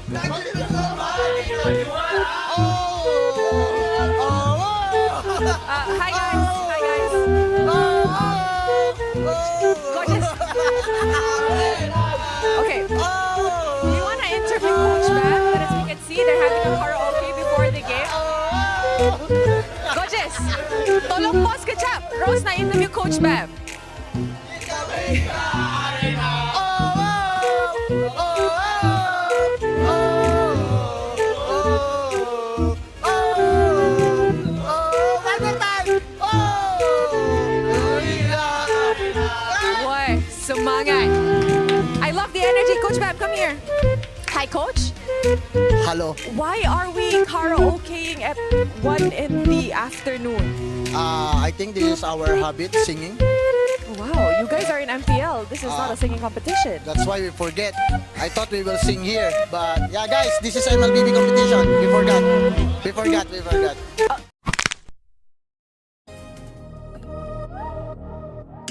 Hi guys. Hi guys. Gorgeous. Okay. We want to interview Coach Bam, but as we can see, they're having a karaoke before the game. Gorgeous. Tolong pause ka, chap. Rose na interview Coach Bam. Boy, semangat. I love the energy. Coach Bam, come here. Hi, Coach. Hello. Why are we karaokeing at 1 in the afternoon? I think this is our habit, singing. Wow, you guys are in MPL. This is not a singing competition. That's why we forget. I thought we will sing here. But yeah, guys, this is MLBB competition. We forgot. We forgot. We forgot.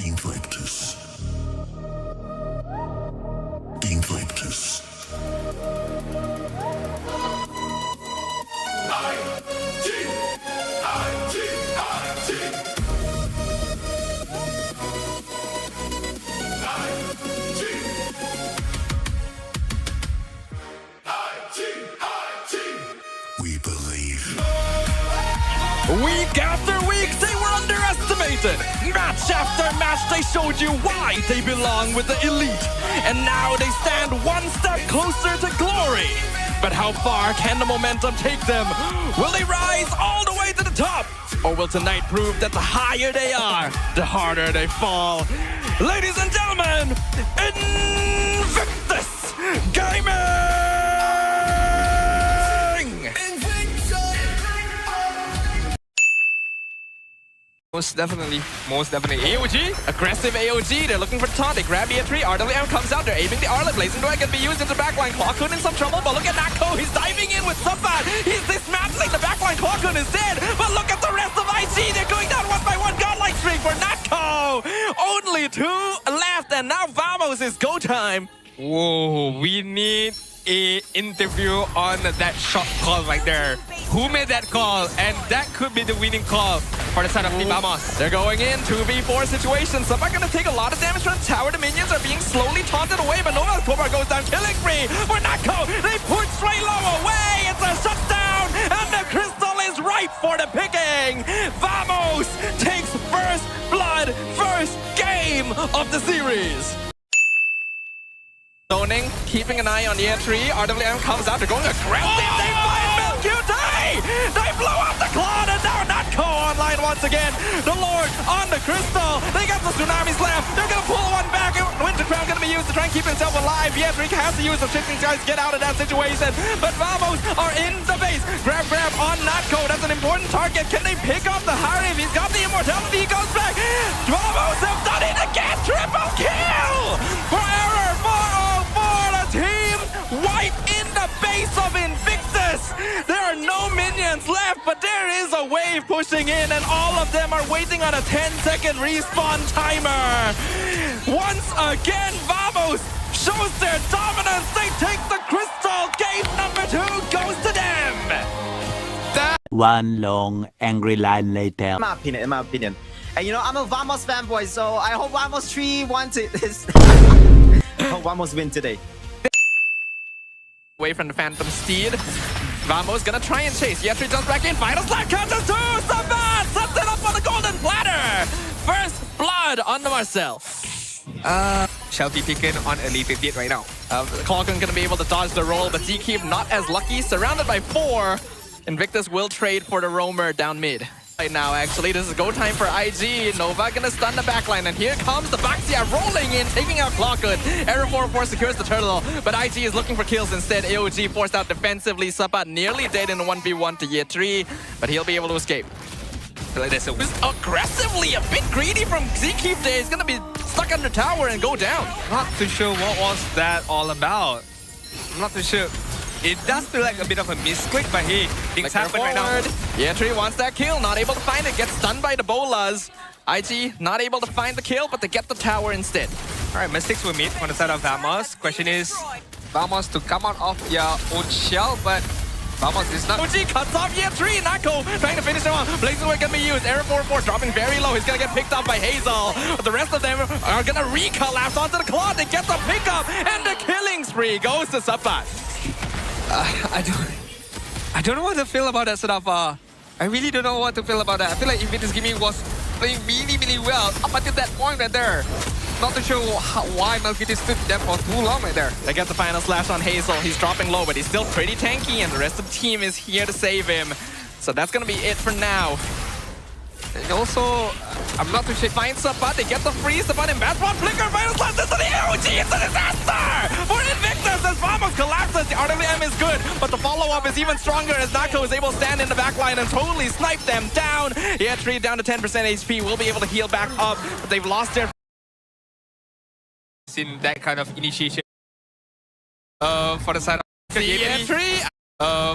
Invictus. Invictus. We believe. Week after week, they were underestimated. Match after match, they showed you why they belong with the elite. And now they stand one step closer to glory. But how far can the momentum take them? Will they rise all the way to the top? Or will tonight prove that the higher they are, the harder they fall? Ladies and gentlemen, Invictus Gaming! Most definitely AOG, aggressive AOG, they're looking for the taunt, they grab EA3, RWM comes out, they're aiming the Arlet, Blazing Dwag can be used into backline, Clockhood in some trouble, but look at Nako, he's diving in with Subbat, he's dismantling the backline, Clockhood is dead, but look at the rest of IG, they're going down one by one, godlike streak for Nako, only 2 left, and now Vamos is go time. Whoa, we need a interview on that shot call right there. Who made that call? And that could be the winning call for the side of Team Vamos. They're going in 2v4 situation. Subbat gonna take a lot of damage from the tower. The minions are being slowly taunted away, but Nova Cobra goes down, killing free for Nako. They push straight low away. It's a shutdown, and the crystal is ripe for the picking. Vamos takes first blood, first game of the series. Zoning, keeping an eye on the entry. RWM comes out, they're going aggressive. They find Milky. They blow up the Claw, and now Natco online once again. The Lord on the crystal. They got the tsunamis left. They're gonna pull one back. Winter Crown gonna be used to try and keep himself alive. Yetrick has to use the shifting skies to get out of that situation. But Vamos are in the base. Grab on Natco. That's an important target. Can they pick up the Harif? He's got the immortality. He goes back. Vamos have done it again. Triple kill for Error 404. The team white in the base of Invictus. There are no minions left, but there is a wave pushing in, and all of them are waiting on a 10-second respawn timer. Once again, Vamos shows their dominance. They take the crystal. Game number 2 goes to them. One long angry line later. In my opinion. And you know, I'm a Vamos fanboy, so I hope Vamos 3 wants it. I hope Vamos win today. Away from the Phantom Steed. Vamos gonna try and chase. Yetri jumps back in. Final slap catches 2. Subbat sets it up on the golden platter. First blood on the Marcel. Shall be taken on early 50th right now. Clockon gonna be able to dodge the roll, but Z-Keep not as lucky. Surrounded by 4. Invictus will trade for the roamer down mid. Right now, actually, this is go time for IG. Nova gonna stun the backline, and here comes the Baxia rolling in, taking out Clockhood. Error 404 secures the turtle, but IG is looking for kills instead. AOG forced out defensively. Subbat nearly dead in a 1v1 to year 3, but he'll be able to escape. This is aggressively a bit greedy from Z-Keep there. He's gonna be stuck under tower and go down. Not too sure what was that all about. I'm not too sure. It does feel like a bit of a misclick, but hey, things happen right now. Yetri wants that kill, not able to find it, gets stunned by the bolas. IG not able to find the kill, but they get the tower instead. Alright, mistakes were made on the side of Vamos. Question is, Vamos to come out of their own shell, but Vamos is not. OG cuts off year 3. Nako trying to finish him off. Blazing Wave gonna be used. Error 4-4 dropping very low. He's gonna get picked up by Hazel. But the rest of them are gonna recollapse onto the Claw. They get the pickup, and the killing spree goes to Sapat. I don't know what to feel about that setup. I really don't know what to feel about that. I feel like Invictus Gaming was playing really well up until that point right there. Not too sure why MLBB stood there for too long right there. They get the final slash on Hazel. He's dropping low, but he's still pretty tanky, and the rest of the team is here to save him. So that's gonna be it for now. And also, I'm not too sure. Finds Sapat, they get the freeze. Sapat in bad spot. Flicker, final slash into the OG. It's a disaster for Invictus as Vamos collapses. The RWM is good, but the follow-up is even stronger as Nako is able to stand in the backline and totally snipe them down. Yeah, 3 down to 10% HP. Will be able to heal back up, but they've lost their... In that kind of initiation for the side of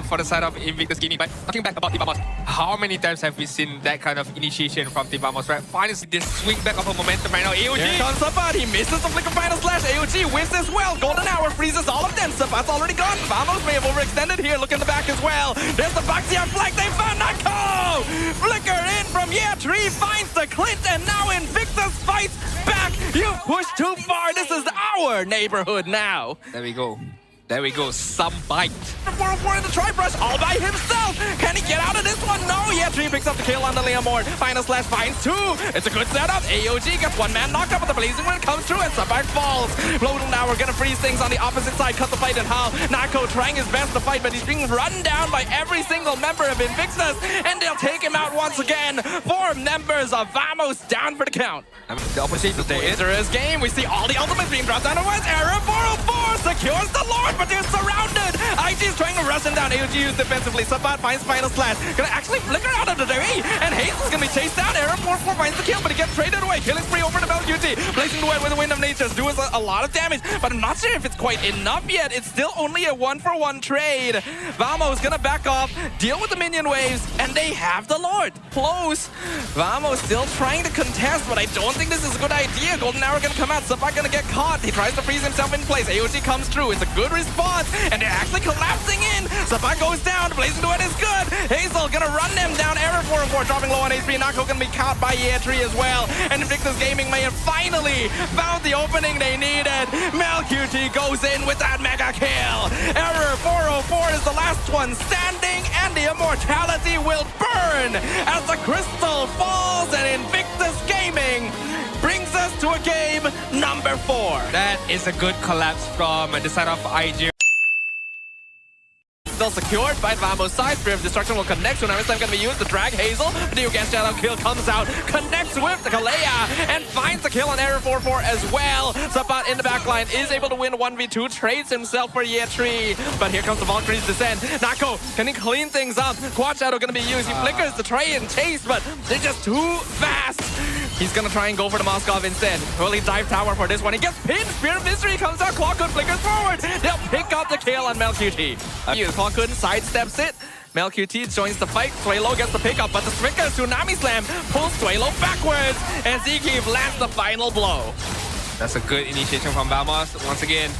for the side of Invictus Gaming. But talking back about Vamos, how many times have we seen that kind of initiation from Vamos, right? Finally, this swing back of a momentum right now. AOG comes Sapat, he misses the flicker final slash. AOG wins as well. Golden Hour freezes all of them. Sapat's already gone. Vamos may have overextended here. Look in the back as well. There's the Baxia flag. They found Nako! Flicker in from year 3, finds the Clint, and now Invictus fights back. You pushed too far. This is our neighborhood now. There we go. There we go, some bite. 4-4 in the tri-brush all by himself. Can he get out of this one? No, yeah, 3 picks up the kill on the Leomord. Final slash finds 2. It's a good setup. AOG gets one man knocked up, but the Blazing Wind comes through and Sabat falls. Golden Hour gonna freeze things on the opposite side, cut the fight in half. Nako trying his best to fight, but he's being run down by every single member of Invictus, and they'll take him out once again. 4 members of Vamos down for the count. The opportunity to enter his game. We see all the ultimates being dropped down to West. Error 404 secures the Lord, but they're surrounded. IG is trying to rush him down. AOG used defensively. Sabat finds final slash. Gonna actually flicker out of the way, and Hazel's gonna be chased down. Error 4-4 finds the kill, but he gets traded away. Killing spree over to MLBB. Blazing the way with the Wind of Nature. Doing a lot of damage, but I'm not sure if it's quite enough yet. It's still only a 1-for-1 trade. Vamos gonna back off, deal with the minion waves, and they have the Lord. Close. Vamos still trying to contest, but I don't think this is a good idea. Golden Hour gonna come out. Sabat gonna get caught. He tries to freeze himself in place. AOG comes through. It's a good response, and they're actually collapsing in. Sabat goes down. Blazing Duet is good. Hazel gonna run them down. Error 4-4 dropping low on HP. Nako gonna be caught by year 3 as well. And Invictus Gaming may have finally found the opening they needed. MLBB goes in with that mega kill. Error 404 is the last one standing, and the immortality will burn as the crystal falls, and Invictus Gaming brings us to a game number 4. That is a good collapse from the side of IG. Still secured by Vamos side. Spirit of Destruction will connect. Tsunami Slam gonna be used to drag Hazel. The Neo Gas Shadow kill comes out, connects with the Kalea, and finds the kill on Error 4-4 as well. Sabat in the backline is able to win 1v2, trades himself for year 3. But here comes the Valkyrie's descent. Nako, can he clean things up? Quad Shadow gonna be used. He flickers to try and chase, but they're just too fast. He's gonna try and go for the Moskov instead. Will he dive tower for this one? He gets pinned. Spirit of Mystery comes out. Clockhood flickers forward. They'll pick up the kill on MLBB. Clockhood sidesteps it. MLBB joins the fight. Swaylo gets the pickup, but the Stricker Tsunami Slam pulls Swaylo backwards, and Zeke lands the final blow. That's a good initiation from Vamos. Once again,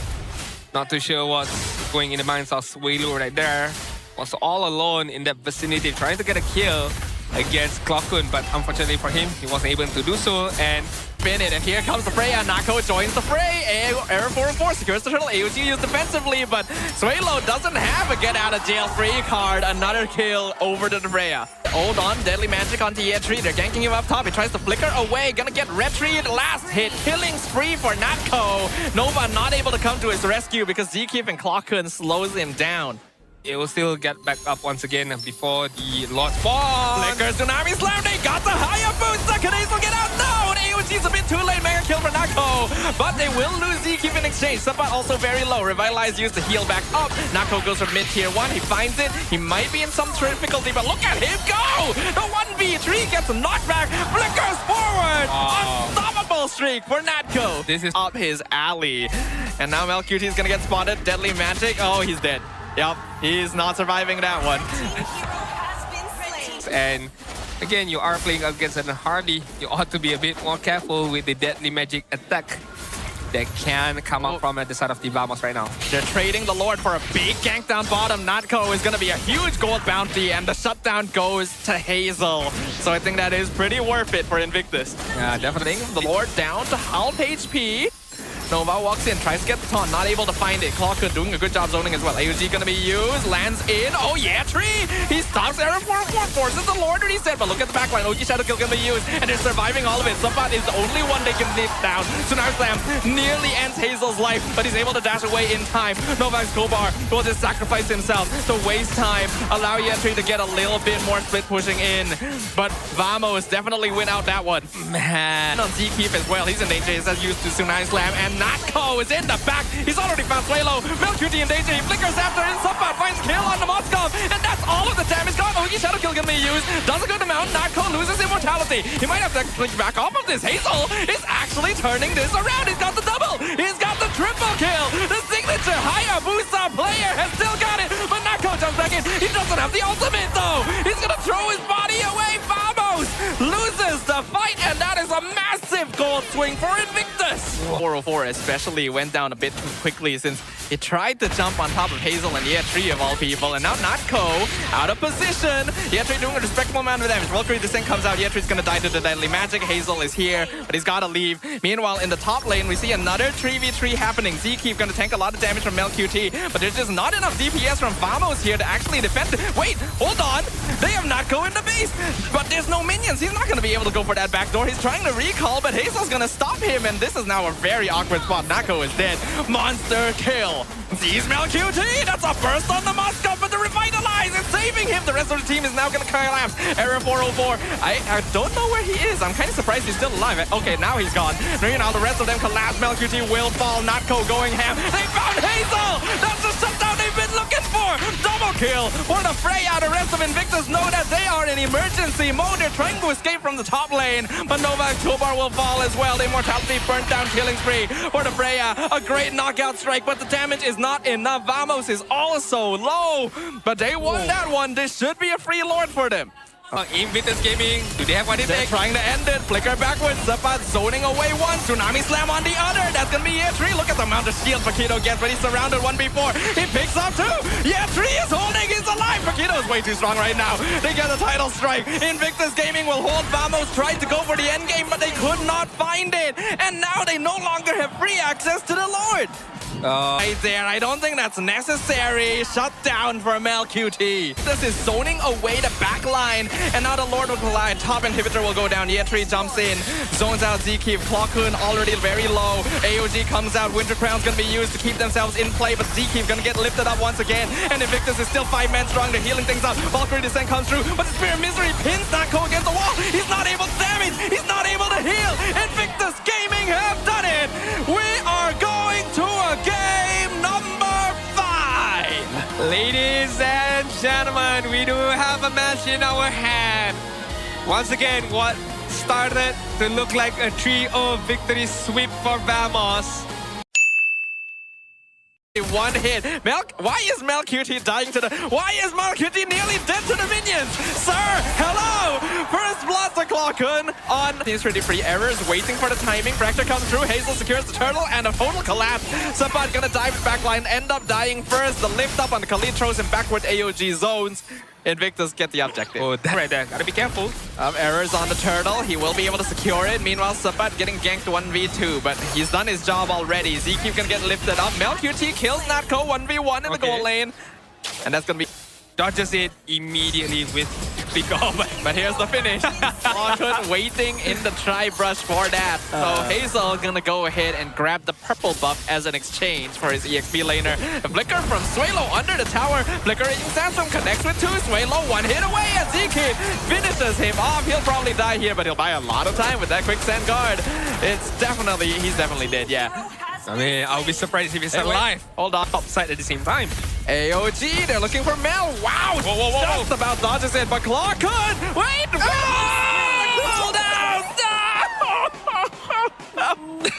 not too sure what's going in the minds of Swaylo right there. Was all alone in that vicinity, trying to get a kill against Clockhood, but unfortunately for him, he wasn't able to do so, and spin it. And here comes the Freya. Nako joins the fray. Error 4-4 secures the turtle. AOG used defensively, but Swaylo doesn't have a get out of jail free card. Another kill over to the Freya. Hold on, Deadly Magic onto year 3. They're ganking him up top. He tries to flicker away. Gonna get retrieved. Last hit. Killing spree for Natko. Nova not able to come to his rescue because Zeke and Clockhood slows him down. It will still get back up once again before the Lord spawn. Flicker Tsunami Slam, they got the higher boost. Second will get out. No, and AOG's a bit too late. Mega kill for Nako. But they will lose Zeke in exchange. Sabat also very low. Revitalize used to heal back up. Nako goes for mid tier 1. He finds it. He might be in some difficulty, but look at him go. The 1v3 gets knocked back. Flickers forward. Unstoppable streak for Natko. This is up his alley. And now MLBB is gonna get spotted. Deadly Magic. Oh, he's dead. Yep, he's not surviving that one. And again, you are playing against an Hardy. You ought to be a bit more careful with the Deadly Magic attack. that can come up from the side of the Vamos right now. They're trading the Lord for a big gank down bottom. Natco is going to be a huge gold bounty, and the shutdown goes to Hazel. So I think that is pretty worth it for Invictus. Yeah, definitely. The Lord down to half HP. Nova walks in, tries to get the taunt, not able to find it. Clockhood doing a good job zoning as well. AOG gonna be used, lands in. Oh yeah, tree! He stops Error 4-4, forces the Lord reset, but look at the backline. OG Shadow Kill gonna be used, and they're surviving all of it. Subbat is the only one they can nip down. Sonar Slam nearly ends Hazel's life, but he's able to dash away in time. Novax Kobar will just sacrifice himself to waste time, allow Yetri to get a little bit more split pushing in. But Vamos definitely win out that one. Man, on Z-Keep as well, he's in danger. He's as used to Sonar Slam, and Natco is in the back. He's already found Swalo. MLBB in danger. He flickers after him. Subbat finds kill on the Moskov. And that's all of the damage gone. Oogie Shadow Kill gonna be used. Does a good amount. Natco loses immortality. He might have to click back off of this. Hazel is actually turning this around. He's got the double. He's got the triple kill. The signature Hayabusa player has still got it. But Natco jumps back in. He doesn't have the ultimate though. He's gonna throw his body away. Vamos loses the fight. And that is a massive gold swing for Invictus. 404 especially went down a bit too quickly since he tried to jump on top of Hazel and Yetri of all people, and now Natco out of position. Yetri doing a respectable amount of damage. Valkyrie Descent comes out. Yetri's gonna die to the deadly magic. Hazel is here, but he's gotta leave. Meanwhile, in the top lane, we see another 3v3 happening. Z-Keep gonna tank a lot of damage from MLQT, but there's just not enough DPS from Vamos here to actually defend it. Wait, hold on. They have Natco in the base, but there's no minions. He's not gonna be able to go for that backdoor. He's trying to recall, but Hazel's gonna stop him, and this is now a very awkward spot. Natco is dead. Monster kill. Sees MLQT. That's a burst on the Moskov, but the Revitalize is saving him. The rest of the team is now going to collapse. Error 404. I don't know where he is. I'm kind of surprised he's still alive. Okay, now he's gone. Now the rest of them collapse. MLQT will fall. Natco going ham. They found Hazel. That's the shutdown they've been looking for. Double kill for the Freya. The rest of Invictus know that they are in emergency mode. They're trying to escape from the top lane, but Nova Tobar will fall as well. The immortality burnt down killing spree for the Freya. A great knockout strike, but the damage is not enough. Vamos is also low, but they won that one. This should be a free Lord for them. Invictus Gaming, do they have what it They're takes? trying to end it. Flicker backwards. Subbat zoning away one. Tsunami Slam on the other. That's going to be Yetri. Look at the amount of shield Paquito gets, but he's surrounded 1v4. He picks up two. Yetri is holding. He's alive. Paquito is way too strong right now. They get a title strike. Invictus Gaming will hold. Vamos tried to go for the end game, but they could not find it. And now they no longer have free access to the Lord. Right there, I don't think that's necessary. Shut down for MLQT. This is zoning away the back line, and now the Lord will collide. Top inhibitor will go down. Yetri jumps in, zones out Z-Keep. Clockhood already very low. AOG comes out. Winter Crown's gonna be used to keep themselves in play, but Z-Keep gonna get lifted up once again. And Invictus is still 5 men strong. They're healing things up. Valkyrie Descent comes through, but the Spear of Misery pins Natco against the wall. He's not able to damage. He's not able to heal. Invictus Gaming have done it. We are going to a game number 5. Ladies and gentlemen, we do have a match in our hand. Once again, what started to look like a 3-0 victory sweep for Vamos. One hit. Why is MLQT dying to the... Why is MLQT nearly dead to the minions? Sir, hello! First blood to Clockhood on these 33 errors, waiting for the timing. Fracture comes through. Hazel secures the turtle and a total collapse. Subbat gonna dive backline, end up dying first. The lift up on the Khalid throws him backward AOG zones. Invictus get the objective. Oh, that right there. Gotta be careful. Errors on the turtle. He will be able to secure it. Meanwhile, Subbat getting ganked 1v2, but he's done his job already. Z-Keep gonna get lifted up. MLQT kills Natco 1v1 in the goal lane. And that's gonna be... Dodges it immediately with big goal. But here's the finish. Clockhood waiting in the tri-brush for that. So Hazel gonna go ahead and grab the purple buff as an exchange for his EXP laner. A flicker from Swalo under the tower. Flickering Sandstorm connects with 2. Swalo one hit away as Z-Keep finishes him off. He'll probably die here, but he'll buy a lot of time with that quicksand guard. He's definitely dead, yeah. I mean, I'll be surprised if he's Hey, wait. alive. Hold on. Top side at the same time. AOG, they're looking for Mel. Wow! Whoa. Just about dodges it, but Clockhood! Wait! Hold down!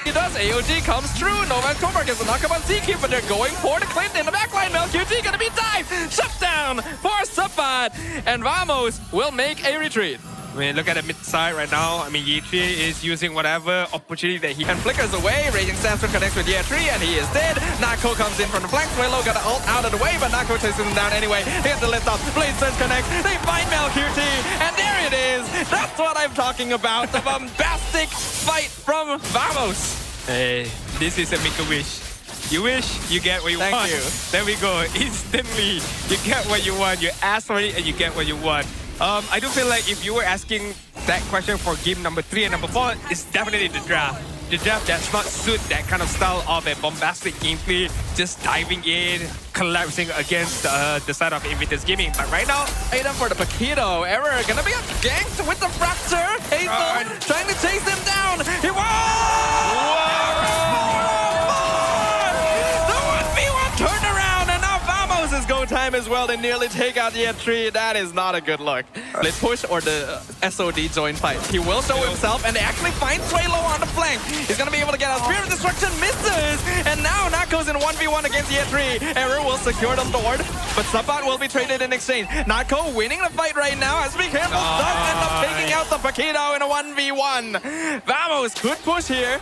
He does. AOG comes through. Nova Tobar gets a knockup on Z-Keep, but they're going for the Clint in the backline. MLQT gonna be dived. Shut down for Subbat. Sabat, and Vamos will make a retreat. I mean, look at the mid side right now. I mean, Ye3 is using whatever opportunity that he can. Flickers away, Raging Sandstorm connects with Ye3, and he is dead. Nako comes in from the flank. Swallow got an ult out of the way, but Nako chases him down anyway. He gets the lift up. Blade Surge connects. They find MLBB, and there it is. That's what I'm talking about. The bombastic fight from Vamos. Hey, this is a make-a-wish. You wish, you get what you want. Thank you. There we go. Instantly, you get what you want. You ask for it, and you get what you want. I do feel like if you were asking that question for game number 3 and number 4, it's definitely the draft. The draft does not suit that kind of style of a bombastic gameplay, just diving in, collapsing against the side of Invictus Gaming. But right now, item for the Paquito. Error gonna be ganked with the Fracture. Hazel trying to chase him down. He is go time as well. They nearly take out Ye3. That is not a good look. Let's push or the SOD join fight. He will show himself, and they actually find Swallow on the flank. He's gonna be able to get out. Spirit of Destruction misses, and now Nako's in 1v1 against Ye3. Error will secure the Lord, but Sabat will be traded in exchange. Nako winning the fight right now. As be careful, does end up taking out the Paquito in a 1v1. Vamos could push here.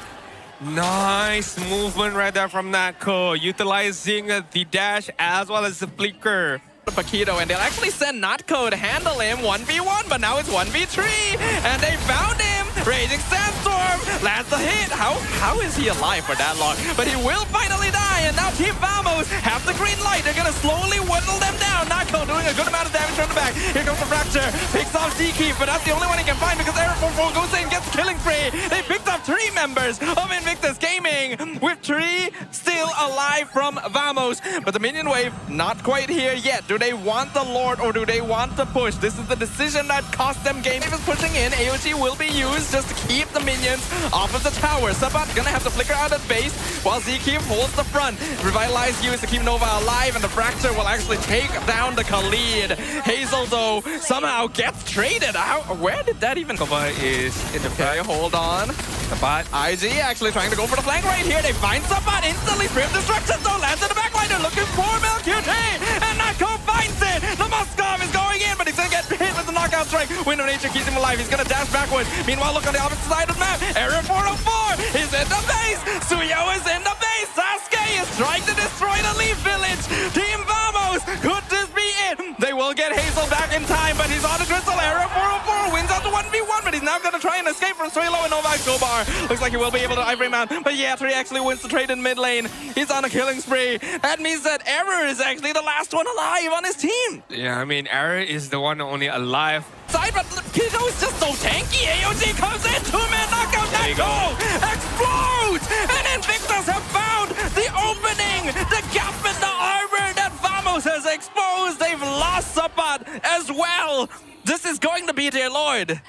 nice movement right there from Nako, utilizing the dash as well as the flicker. Paquito, and they'll actually send Notco to handle him 1v1, but now it's 1v3, and they found him. Raging Sandstorm lands the hit. How is he alive for that long? But he will finally die, and now Team Vamos have the green light. They're gonna slowly whittle them down. Notco doing a good amount of damage from the back. Here comes the Fracture, picks off Zkeep, but that's the only one he can find because Air 4 goes in, gets the killing spree. They picked up 3 members of Invictus Gaming, with 3 still alive from Vamos, but the minion wave not quite here yet. Do they want the Lord or do they want to push? This is the decision that cost them game. If it's pushing in, AOG will be used just to keep the minions off of the tower. Sabat gonna have to flicker out at base while Zkeep holds the front. Revitalize used to keep Nova alive, and the Fracture will actually take down the Khalid. Hazel, though, somehow gets traded out. Where did that even come? Is in the Okay, hold on. Sabat. IG actually trying to go for the flank right here. They find Sabat instantly. Spirit of Destruction, though, lands in the backline. They're looking for MLBB, and Nako finds it. The Moskov is going in, but he's gonna get hit with the knockout strike. Wind of Nature keeps him alive. He's gonna dash backwards. Meanwhile, look on the opposite side of the map. Error 404 is in the base. Suyo is in the base. Sasuke is trying to destroy the Leaf Village. Team Vamos, could this be it? They will get Hazel back in time, but he's on the crystal. Error 404 wins out to 1v1, but he's now gonna try and escape from Swallow and Novak Gobar. Looks like he will be able to Ivory Mount, but Ye3 actually wins the trade in mid lane. He's on a killing spree. That means that Error is actually the last one alive on his team. Yeah, I mean, Error is the one only alive. Side, but Kiddo is just so tanky. AOG comes in, 2-man knockout. Nako explodes, and Invictus have found the opening, the gap in the armor that Vamos has exposed. They've lost Sabat as well. This is going to be their Lord.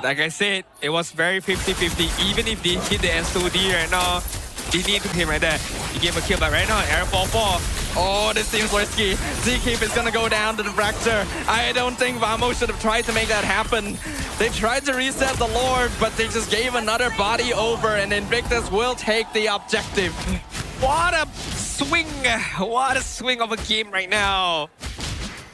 Like I said, it was very 50-50. Even if they hit the SOD right now, they need to him right there. He gave a kill, but right now, Air 4-4. Oh, this seems risky. Zkeep is gonna go down to the Fracture. I don't think Vamos should have tried to make that happen. They tried to reset the Lord, but they just gave another body over, and Invictus will take the objective. What a swing! What a swing of a game right now.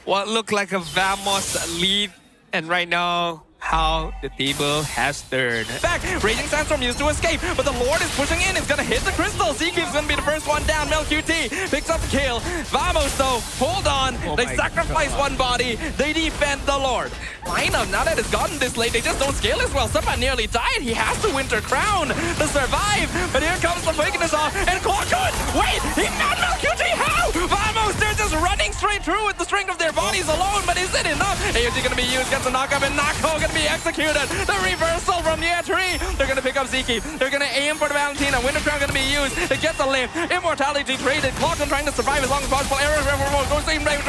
What looked like a Vamos lead, and right now, how the table has turned. Back, Raging Sandstorm used to escape, but the Lord is pushing in. He's gonna hit the crystal. Zkeep's gonna be the first one down. MLBB picks up the kill. Vamos, though, hold on. They sacrifice one body. They defend the Lord. Lineup, now that it's gotten this late, they just don't scale as well. Someone nearly died. He has the Winter Crown to survive, but here comes the weakness off, and Clockwood! Wait, he found MLBB! How? Vamos, they're just running straight through with the strength of their bodies alone, but is it enough? AOG gonna be used, gets a knockup, and Nako gonna be executed. The reversal from Ye3. They're gonna pick up Zkeep. They're gonna aim for the Valentina. Winter Crown gonna be used. It gets a lift. Immortality traded. Clockwood trying to survive as long as possible. Error goes in range.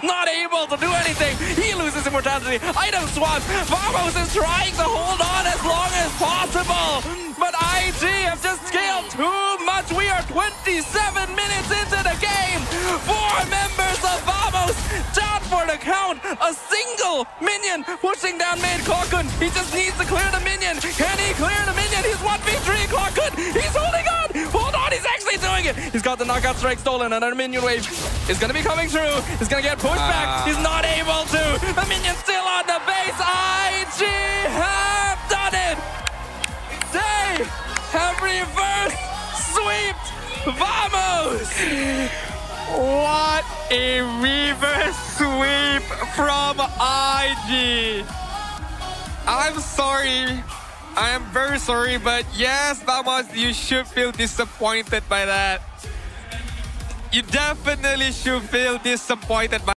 Not able to do anything. He loses immortality. Item swaps. Vamos is trying to hold on as long as possible. But IG have just scaled too much. We are 27 minutes into the game. 4 members of Vamos down for the count. A single minion pushing down mid. Clockwood, he just needs to clear the minion. Can he clear the minion? He's 1v3. Clockwood, he's holding on. Hold on, he's actually doing doing it. He's got the knockout strike stolen. Another minion wave is going to be coming through. He's going to get pushed back. He's not able to. The minion's still on the base. IG have done it. They have reverse swept Vamos. What a reverse sweep from IG. I'm sorry. I am very sorry, but yes, Vamos, you should feel disappointed by that. You definitely should feel disappointed by